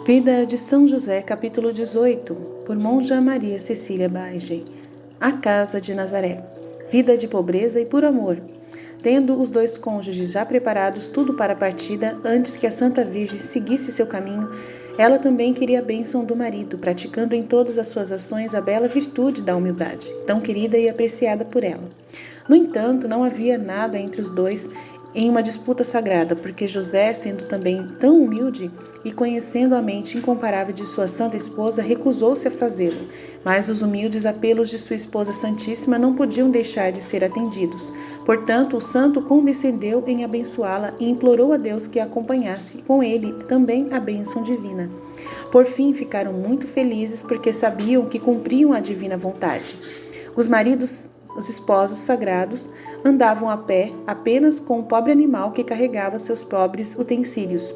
Vida de São José, capítulo 18, por Monja Maria Cecília Baige. A casa de Nazaré. Vida de pobreza e por amor. Tendo os dois cônjuges já preparados tudo para a partida, antes que a Santa Virgem seguisse seu caminho, ela também queria a bênção do marido, praticando em todas as suas ações a bela virtude da humildade, tão querida e apreciada por ela. No entanto, não havia nada entre os dois em uma disputa sagrada, porque José, sendo também tão humilde e conhecendo a mente incomparável de sua santa esposa, recusou-se a fazê-lo, mas os humildes apelos de sua esposa santíssima não podiam deixar de ser atendidos. Portanto, o santo condescendeu em abençoá-la e implorou a Deus que a acompanhasse com ele também a bênção divina. Por fim, ficaram muito felizes porque sabiam que cumpriam a divina vontade. Os esposos sagrados andavam a pé apenas com o pobre animal que carregava seus pobres utensílios.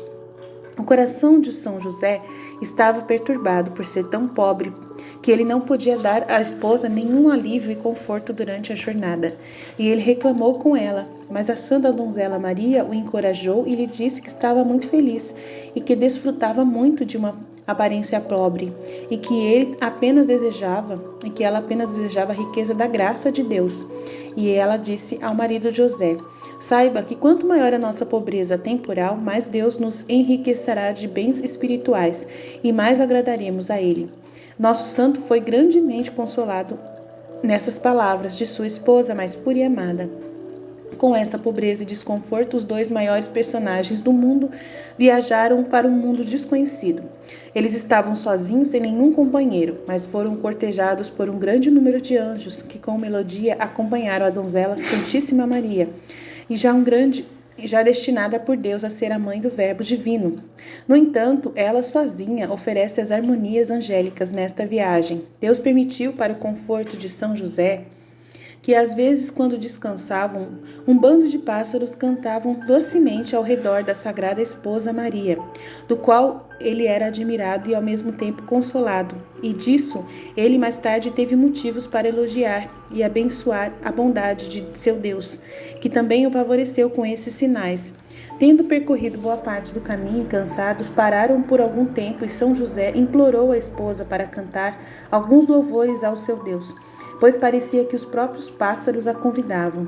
O coração de São José estava perturbado por ser tão pobre que ele não podia dar à esposa nenhum alívio e conforto durante a jornada. E ele reclamou com ela, mas a santa donzela Maria o encorajou e lhe disse que estava muito feliz e que desfrutava muito de uma aparência pobre e que ela apenas desejava a riqueza da graça de Deus. E ela disse ao marido José: saiba que quanto maior a nossa pobreza temporal, mais Deus nos enriquecerá de bens espirituais e mais agradaremos a Ele. Nosso santo foi grandemente consolado nessas palavras de sua esposa mais pura e amada. Com essa pobreza e desconforto, os dois maiores personagens do mundo viajaram para um mundo desconhecido. Eles estavam sozinhos, sem nenhum companheiro, mas foram cortejados por um grande número de anjos que com melodia acompanharam a donzela Santíssima Maria, já destinada por Deus a ser a mãe do Verbo divino. No entanto, ela sozinha oferece as harmonias angélicas nesta viagem. Deus permitiu, para o conforto de São José, que às vezes, quando descansavam, um bando de pássaros cantavam docemente ao redor da Sagrada Esposa Maria, do qual ele era admirado e ao mesmo tempo consolado, e disso ele mais tarde teve motivos para elogiar e abençoar a bondade de seu Deus, que também o favoreceu com esses sinais. Tendo percorrido boa parte do caminho, cansados, pararam por algum tempo e São José implorou a esposa para cantar alguns louvores ao seu Deus, pois parecia que os próprios pássaros a convidavam.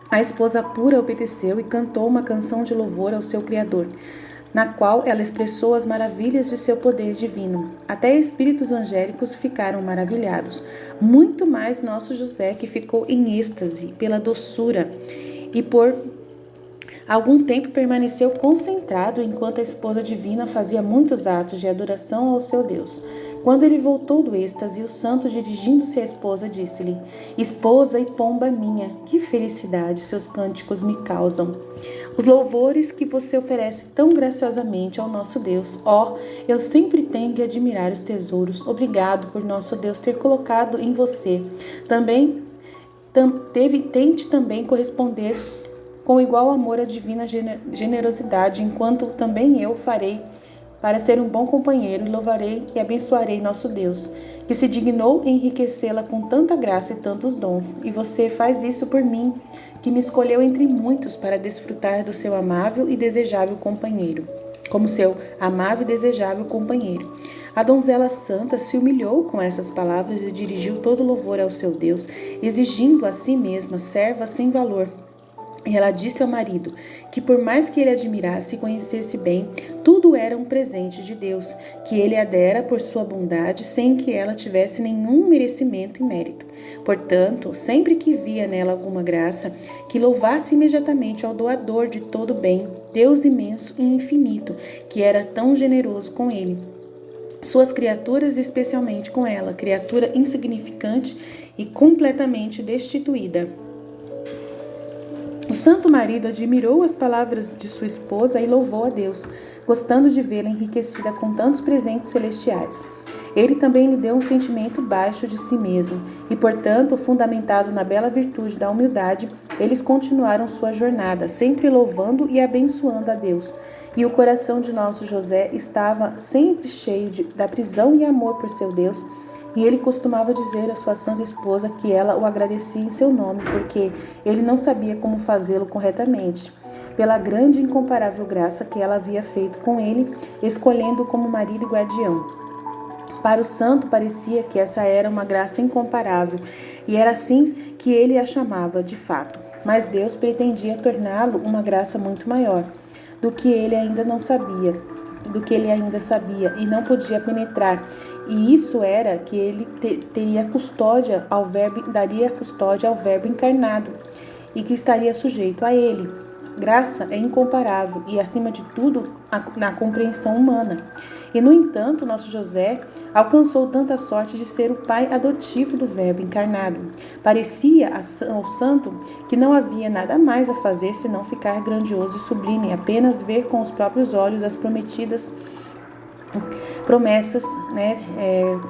A esposa pura obedeceu e cantou uma canção de louvor ao seu Criador, na qual ela expressou as maravilhas de seu poder divino. Até espíritos angélicos ficaram maravilhados, muito mais nosso José, que ficou em êxtase pela doçura e por algum tempo permaneceu concentrado enquanto a esposa divina fazia muitos atos de adoração ao seu Deus. Quando ele voltou do êxtase, o santo, dirigindo-se à esposa, disse-lhe: esposa e pomba minha, que felicidade seus cânticos me causam! Os louvores que você oferece tão graciosamente ao nosso Deus. Eu sempre tenho de admirar os tesouros. Obrigado por nosso Deus ter colocado em você. Tente também corresponder com igual amor à divina generosidade, enquanto também eu farei para ser um bom companheiro, e louvarei e abençoarei nosso Deus, que se dignou em enriquecê-la com tanta graça e tantos dons. E você faz isso por mim, que me escolheu entre muitos para desfrutar do seu amável e desejável companheiro, como seu amável e desejável companheiro. A donzela santa se humilhou com essas palavras e dirigiu todo louvor ao seu Deus, exigindo a si mesma serva sem valor. E ela disse ao marido que, por mais que ele admirasse e conhecesse bem, tudo era um presente de Deus, que ele a dera por sua bondade, sem que ela tivesse nenhum merecimento e mérito. Portanto, sempre que via nela alguma graça, que louvasse imediatamente ao doador de todo bem, Deus imenso e infinito, que era tão generoso com ele, suas criaturas, especialmente com ela, criatura insignificante e completamente destituída. O santo marido admirou as palavras de sua esposa e louvou a Deus, gostando de vê-la enriquecida com tantos presentes celestiais. Ele também lhe deu um sentimento baixo de si mesmo e, portanto, fundamentado na bela virtude da humildade, eles continuaram sua jornada, sempre louvando e abençoando a Deus. E o coração de nosso José estava sempre cheio da prisão e amor por seu Deus, e ele costumava dizer à sua santa esposa que ela o agradecia em seu nome, porque ele não sabia como fazê-lo corretamente. pela grande e incomparável graça que ela havia feito com ele, escolhendo-o como marido e guardião. Para o santo parecia que essa era uma graça incomparável, e era assim que ele a chamava de fato. Mas Deus pretendia torná-lo uma graça muito maior do que ele ainda sabia e não podia penetrar. E isso era que ele daria custódia ao verbo encarnado e que estaria sujeito a ele. Graça é incomparável e, acima de tudo, na compreensão humana. E, no entanto, nosso José alcançou tanta sorte de ser o pai adotivo do Verbo encarnado. Parecia ao santo que não havia nada mais a fazer senão ficar grandioso e sublime, apenas ver com os próprios olhos as promessas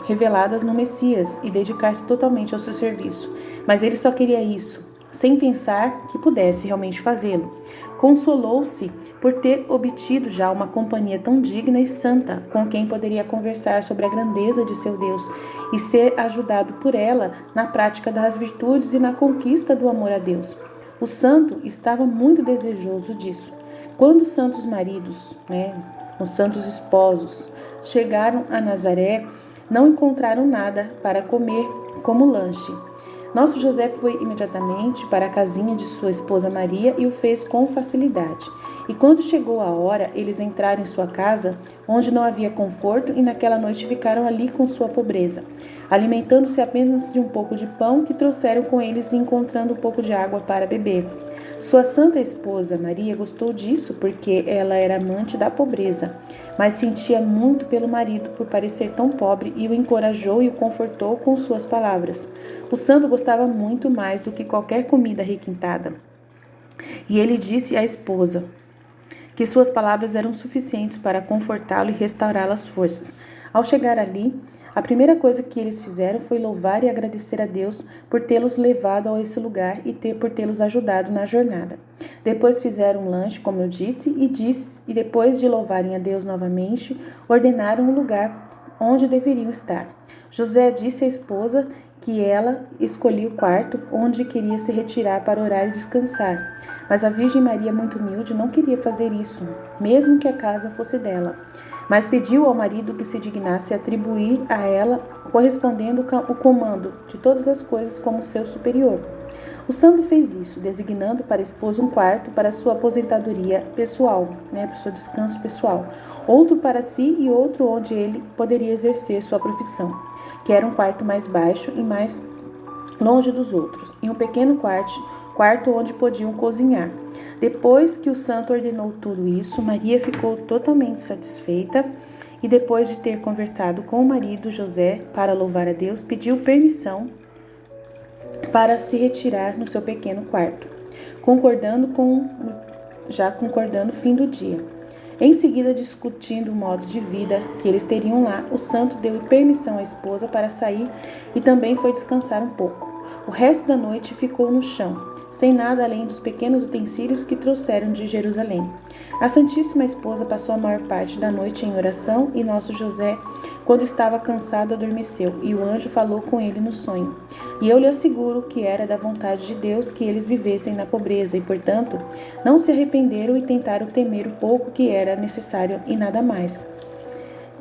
reveladas no Messias e dedicar-se totalmente ao seu serviço. Mas ele só queria isso, sem pensar que pudesse realmente fazê-lo. Consolou-se por ter obtido já uma companhia tão digna e santa, com quem poderia conversar sobre a grandeza de seu Deus e ser ajudado por ela na prática das virtudes e na conquista do amor a Deus. O santo estava muito desejoso disso. Quando os santos maridos, os santos esposos, chegaram a Nazaré, não encontraram nada para comer como lanche. Nosso José foi imediatamente para a casinha de sua esposa Maria e o fez com facilidade. E quando chegou a hora, eles entraram em sua casa, onde não havia conforto, e naquela noite ficaram ali com sua pobreza, alimentando-se apenas de um pouco de pão que trouxeram com eles e encontrando um pouco de água para beber. Sua santa esposa Maria gostou disso porque ela era amante da pobreza, mas sentia muito pelo marido por parecer tão pobre e o encorajou e o confortou com suas palavras. O santo gostava muito mais do que qualquer comida requintada. E ele disse à esposa que suas palavras eram suficientes para confortá-lo e restaurá-lo as forças. Ao chegar ali, a primeira coisa que eles fizeram foi louvar e agradecer a Deus por tê-los levado a esse lugar e por tê-los ajudado na jornada. Depois fizeram um lanche, como eu disse, e depois de louvarem a Deus novamente, ordenaram o lugar onde deveriam estar. José disse à esposa que ela escolhia o quarto onde queria se retirar para orar e descansar. Mas a Virgem Maria, muito humilde, não queria fazer isso, mesmo que a casa fosse dela. Mas pediu ao marido que se dignasse atribuir a ela, correspondendo o comando de todas as coisas como seu superior. O santo fez isso, designando para a esposa um quarto para sua aposentadoria pessoal, para seu descanso pessoal, outro para si e outro onde ele poderia exercer sua profissão, que era um quarto mais baixo e mais longe dos outros, e um pequeno quarto onde podiam cozinhar. Depois que o santo ordenou tudo isso, Maria ficou totalmente satisfeita e, depois de ter conversado com o marido José para louvar a Deus, pediu permissão para se retirar no seu pequeno quarto, concordando o fim do dia. Em seguida, discutindo o modo de vida que eles teriam lá, o santo deu permissão à esposa para sair e também foi descansar um pouco. O resto da noite ficou no chão, sem nada além dos pequenos utensílios que trouxeram de Jerusalém. A Santíssima Esposa passou a maior parte da noite em oração e nosso José, quando estava cansado, adormeceu, e o anjo falou com ele no sonho. E eu lhe asseguro que era da vontade de Deus que eles vivessem na pobreza e, portanto, não se arrependeram e tentaram temer o pouco que era necessário e nada mais.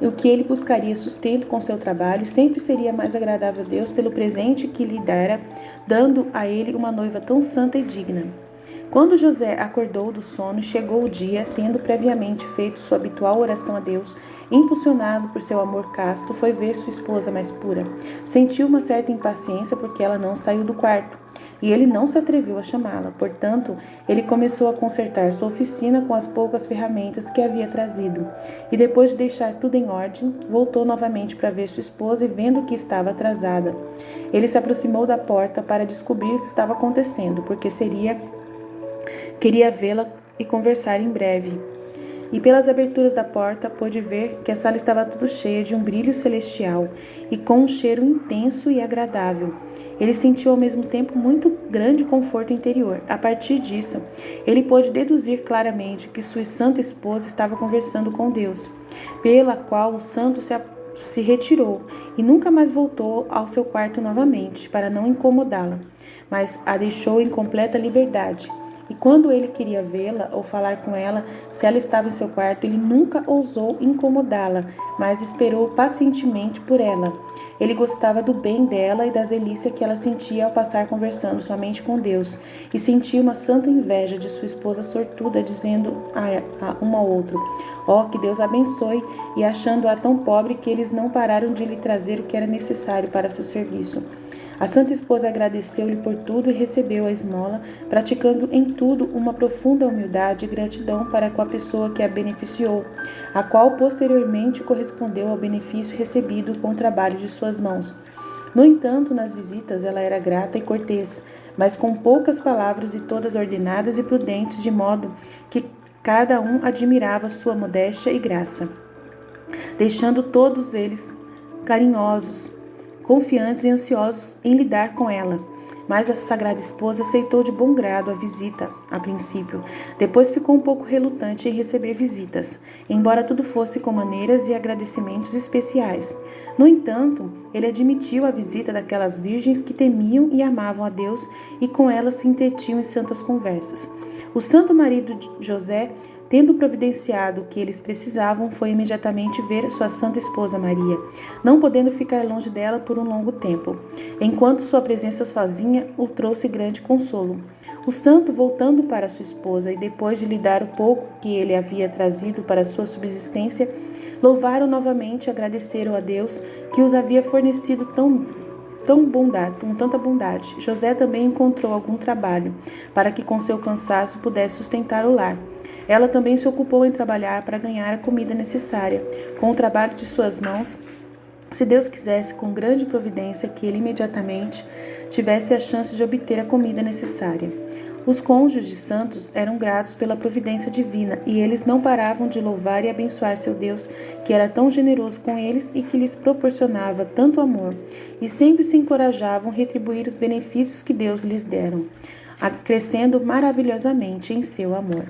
E o que ele buscaria sustento com seu trabalho sempre seria mais agradável a Deus pelo presente que lhe dera, dando a ele uma noiva tão santa e digna. Quando José acordou do sono, chegou o dia, tendo previamente feito sua habitual oração a Deus, impulsionado por seu amor casto, foi ver sua esposa mais pura. Sentiu uma certa impaciência porque ela não saiu do quarto, e ele não se atreveu a chamá-la. Portanto, ele começou a consertar sua oficina com as poucas ferramentas que havia trazido. E depois de deixar tudo em ordem, voltou novamente para ver sua esposa e, vendo que estava atrasada, ele se aproximou da porta para descobrir o que estava acontecendo, porque queria vê-la e conversar em breve. E pelas aberturas da porta pôde ver que a sala estava tudo cheia de um brilho celestial e com um cheiro intenso e agradável. Ele sentiu ao mesmo tempo muito grande conforto interior. A partir disso, ele pôde deduzir claramente que sua santa esposa estava conversando com Deus, pela qual o santo se retirou e nunca mais voltou ao seu quarto novamente para não incomodá-la, mas a deixou em completa liberdade. E quando ele queria vê-la ou falar com ela, se ela estava em seu quarto, ele nunca ousou incomodá-la, mas esperou pacientemente por ela. Ele gostava do bem dela e das delícias que ela sentia ao passar conversando somente com Deus, e sentia uma santa inveja de sua esposa sortuda, dizendo a um ao outro: "Ó, que Deus abençoe", e achando-a tão pobre que eles não pararam de lhe trazer o que era necessário para seu serviço. A santa esposa agradeceu-lhe por tudo e recebeu a esmola, praticando em tudo uma profunda humildade e gratidão para com a pessoa que a beneficiou, a qual posteriormente correspondeu ao benefício recebido com o trabalho de suas mãos. No entanto, nas visitas ela era grata e cortês, mas com poucas palavras e todas ordenadas e prudentes, de modo que cada um admirava sua modéstia e graça, deixando todos eles carinhosos, confiantes e ansiosos em lidar com ela. Mas a sagrada esposa aceitou de bom grado a visita, a princípio. Depois ficou um pouco relutante em receber visitas, embora tudo fosse com maneiras e agradecimentos especiais. No entanto, ele admitiu a visita daquelas virgens que temiam e amavam a Deus e com elas se entretinham em santas conversas. O santo marido de José, tendo providenciado o que eles precisavam, foi imediatamente ver sua santa esposa Maria, não podendo ficar longe dela por um longo tempo, enquanto sua presença sozinha o trouxe grande consolo. O santo, voltando para sua esposa e depois de lhe dar o pouco que ele havia trazido para sua subsistência, louvaram novamente e agradeceram a Deus que os havia fornecido com tanta bondade. José também encontrou algum trabalho, para que com seu cansaço pudesse sustentar o lar. Ela também se ocupou em trabalhar para ganhar a comida necessária. Com o trabalho de suas mãos, se Deus quisesse, com grande providência, que ele imediatamente tivesse a chance de obter a comida necessária. Os cônjuges santos eram gratos pela providência divina, e eles não paravam de louvar e abençoar seu Deus, que era tão generoso com eles e que lhes proporcionava tanto amor, e sempre se encorajavam a retribuir os benefícios que Deus lhes deram, crescendo maravilhosamente em seu amor.